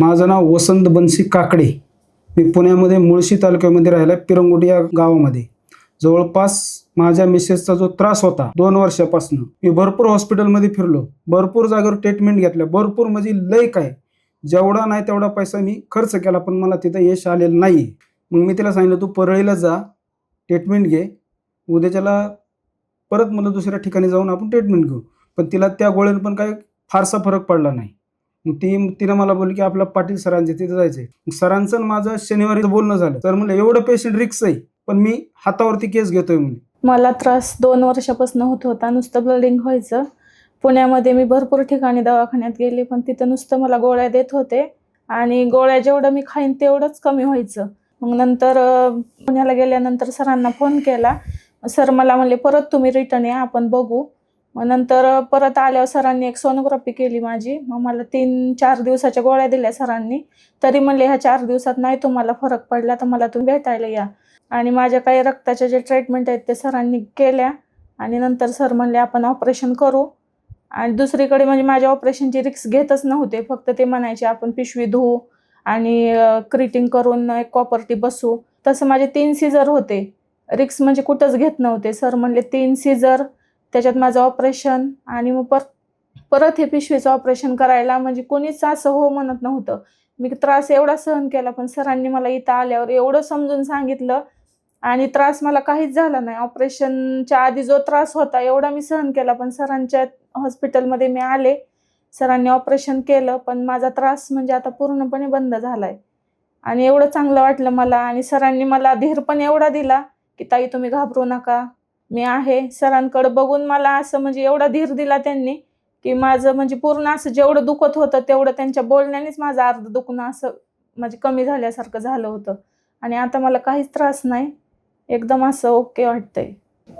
माझं नाव वसंत बनसी काकडे. मी पुण्यामध्ये मुळशी तालुक्यामध्ये राहिला, पिरंगुटी या गावामध्ये. जवळपास माझ्या मिसेसचा जो त्रास होता 2 वर्षापासून, मी भरपूर हॉस्पिटलमध्ये फिरलो, भरपूर जागेवर ट्रीटमेंट घेतल्या, भरपूर म्हणजे लय काय, जेवढा नाही तेवढा पैसा मी खर्च केला, पण मला तिथं यश आलेलं नाही. मग मी तिला सांगितलं, तू परळीला जा, ट्रीटमेंट घे, उद्याच्याला परत मला दुसऱ्या ठिकाणी जाऊन आपण ट्रीटमेंट घेऊ. पण तिला त्या गोळ्यानं पण काही फारसा फरक पडला नाही. मग तिनं मला बोलली की आपल्या पाटील सरांचे तिथे जायचंय. सरांचं आणि माझं शनिवारी बोलणं झालं. सर म्हणलं एवढं पेशंट रिक्स आहे, पण मी हातावरती केस घेतोय म्हणले. मला त्रास 2 वर्षापासून होत होता, नुसतं ब्लिडिंग व्हायचं. पुण्यामध्ये मी भरपूर ठिकाणी दवाखान्यात गेले, पण तिथं नुसतं मला गोळ्या देत होते आणि गोळ्या जेवढं मी खाईन तेवढंच कमी व्हायचं. मग नंतर पुण्याला गेल्यानंतर सरांना फोन केला. सर मला म्हणले परत तुम्ही रिटर्न या, आपण बघू. मग नंतर परत आल्यावर सरांनी एक सोनोग्राफी केली माझी. मग मला 3-4 दिवसाच्या गोळ्या दिल्या सरांनी. तरी म्हणले ह्या 4 दिवसात नाही तुम्हाला फरक पडला तर मला तुम्ही भेटायला या. आणि माझ्या काही रक्ताच्या जे ट्रीटमेंट आहेत ते सरांनी केल्या. आणि नंतर सर म्हणले आपण ऑपरेशन करू. आणि दुसरीकडे म्हणजे माझ्या ऑपरेशनची रिक्स घेतच नव्हते. फक्त ते म्हणायचे आपण पिशवी धुवू आणि क्रिटिंग करून एक कॉपर बसू. तसं माझे 3 सीझर होते. रिक्स म्हणजे कुठंच घेत नव्हते. सर म्हणले 3 सीझर, त्याच्यात माझं ऑपरेशन आणि मग परत हे पिशवीचं ऑपरेशन करायला म्हणजे कोणीच असं हो म्हणत नव्हतं. मी त्रास एवढा सहन केला, पण सरांनी मला इथं आल्यावर एवढं समजून सांगितलं आणि त्रास मला काहीच झाला नाही. ऑपरेशनच्या आधी जो त्रास होता एवढा मी सहन केला, पण सरांच्या हॉस्पिटलमध्ये मी आले, सरांनी ऑपरेशन केलं, पण माझा त्रास म्हणजे आता पूर्णपणे बंद झालाय. आणि एवढं चांगलं वाटलं मला. आणि सरांनी मला धीर पण एवढा दिला की ताई तुम्ही घाबरू नका, मी आहे. सरांकडे बघून मला असं म्हणजे एवढा धीर दिला त्यांनी की माझं म्हणजे पूर्ण असं जेवढं दुखत होतं तेवढं त्यांच्या बोलण्यानेच माझं अर्ध दुखणं असं म्हणजे कमी झाल्यासारखं झालं होतं. आणि आता मला काहीच त्रास नाही, एकदम असं ओके वाटतंय.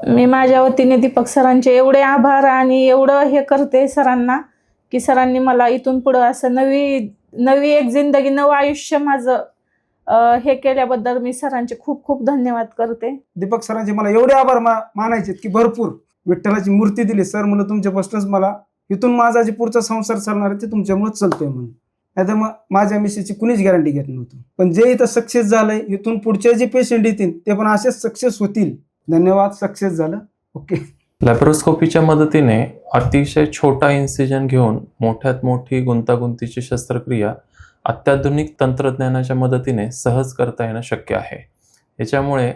मी माझ्या वतीने दीपक सरांचे एवढे आभार आणि एवढं हे करते सरांना की सरांनी मला इथून पुढं असं नवी एक जिंदगी, नवं आयुष्य माझं हे केल्याबद्दल मी सरांचे खूप खूप धन्यवाद करते. दीपक सरांचे मला एवढे आभार मानायचे की भरपूर. विठ्ठलाची मूर्ती दिली. सर म्हणलं तुमच्यापासूनच मला इथून माझा जे पुढचा संसार चालणार आहे ते तुमच्यामुळेच चालतोय म्हणून. नाहीतर मग माझ्या मिसेसची कुणीच गॅरंटी घेत नव्हतं. पण जे इथं सक्सेस झालंय, इथून पुढचे जे पेशंट येतील ते पण असेच सक्सेस होतील. धन्यवाद. सक्सेस झालं. ओके. लॅप्रोस्कोपीच्या मदतीने अतिशय छोटा इन्सिजन घेऊन मोठ्यात मोठी गुंतागुंतीची शस्त्रक्रिया अत्याधुनिक तंत्रज्ञानाच्या मदतीने सहज करता येणं शक्य आहे. याच्यामुळे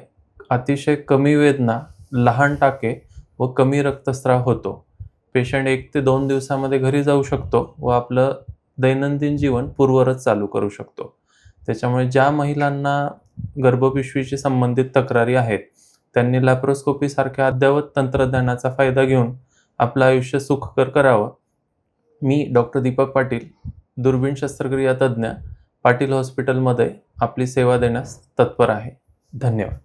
अतिशय कमी वेदना, लहान टाके व कमी रक्तस्राव होतो. पेशंट 1 ते 2 दिवसामध्ये घरी जाऊ शकतो व आपलं दैनंदिन जीवन पूर्ववत चालू करू शकतो. त्याच्यामुळे ज्या महिलांना गर्भपिशवीशी संबंधित तक्रारी आहेत त्यांनी लॅप्रोस्कोपी सारख्या अद्ययावत तंत्रज्ञानाचा फायदा घेऊन आपलं आयुष्य सुखकर करावं. मी डॉक्टर दीपक पाटील, दुर्बीण शस्त्रक्रिया तज्ज्ञ, पाटील हॉस्पिटलमध्ये आपली सेवा देण्यास तत्पर आहे. धन्यवाद.